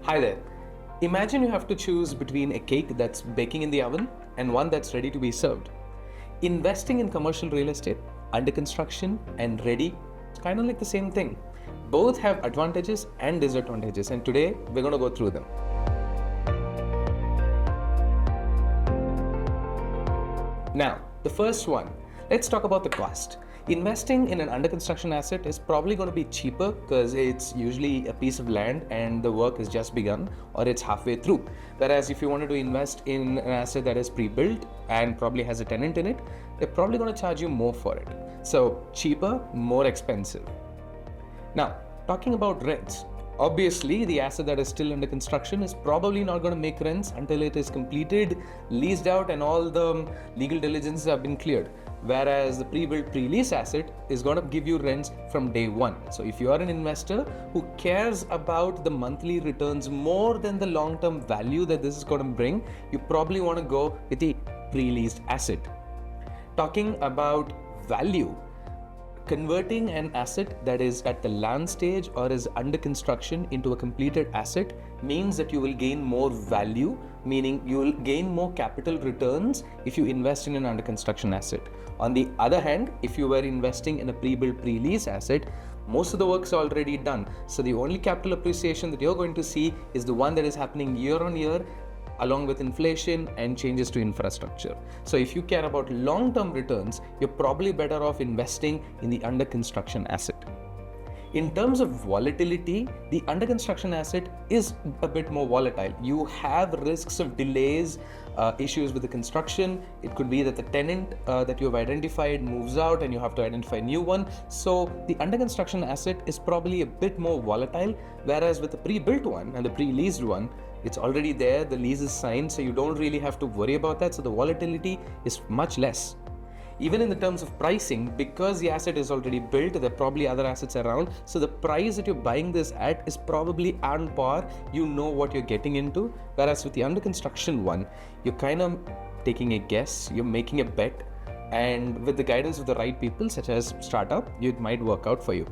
Hi there. Imagine you have to choose between a cake that's baking in the oven and one that's ready to be served. Investing in commercial real estate, under construction and ready, it's kind of like the same thing. Both have advantages and disadvantages, and today we're going to go through them. Now, the first one, let's talk about the cost. Investing in an under construction asset is probably going to be cheaper because it's usually a piece of land and the work has just begun or it's halfway through. Whereas if you wanted to invest in an asset that is pre-built and probably has a tenant in it, they're probably going to charge you more for it. So cheaper, more expensive. Now, talking about rents. Obviously, the asset that is still under construction is probably not going to make rents until it is completed, leased out, and all the legal diligences have been cleared. Whereas the pre-built, pre-lease asset is going to give you rents from day one. So if you are an investor who cares about the monthly returns more than the long-term value that this is going to bring, you probably want to go with the pre-leased asset. Talking about value, converting an asset that is at the land stage or is under construction into a completed asset means that you will gain more value, meaning you will gain more capital returns if you invest in an under construction asset. On the other hand, if you were investing in a pre-built, pre-lease asset, most of the work is already done. So the only capital appreciation that you're going to see is the one that is happening year on year, along with inflation and changes to infrastructure. So if you care about long-term returns, you're probably better off investing in the under construction asset. In terms of volatility, the under construction asset is a bit more volatile. You have risks of delays, issues with the construction. It could be that the tenant that you have identified moves out and you have to identify a new one. So the under construction asset is probably a bit more volatile, whereas with the pre-built one and the pre-leased one, it's already there, the lease is signed, so you don't really have to worry about that. So the volatility is much less. Even in the terms of pricing, because the asset is already built, there are probably other assets around. So the price that you're buying this at is probably on par. You know what you're getting into. Whereas with the under construction one, you're kind of taking a guess, you're making a bet, and with the guidance of the right people, such as startup, it might work out for you.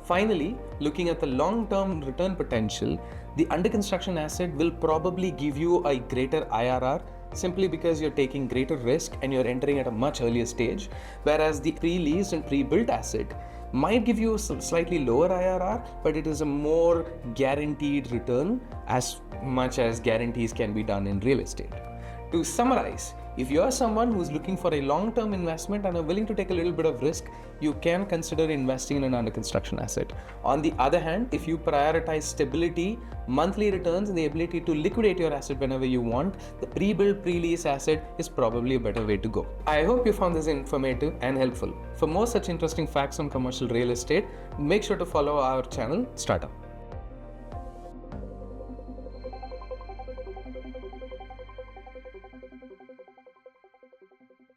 Finally, looking at the long-term return potential, the under construction asset will probably give you a greater IRR simply because you're taking greater risk and you're entering at a much earlier stage, whereas the pre-leased and pre-built asset might give you a slightly lower IRR, but it is a more guaranteed return, as much as guarantees can be done in real estate. To summarize, if you're someone who's looking for a long-term investment and are willing to take a little bit of risk, you can consider investing in an under construction asset. On the other hand, if you prioritize stability, monthly returns, and the ability to liquidate your asset whenever you want, the pre-built, pre-lease asset is probably a better way to go. I hope you found this informative and helpful. For more such interesting facts on commercial real estate, make sure to follow our channel, Startup.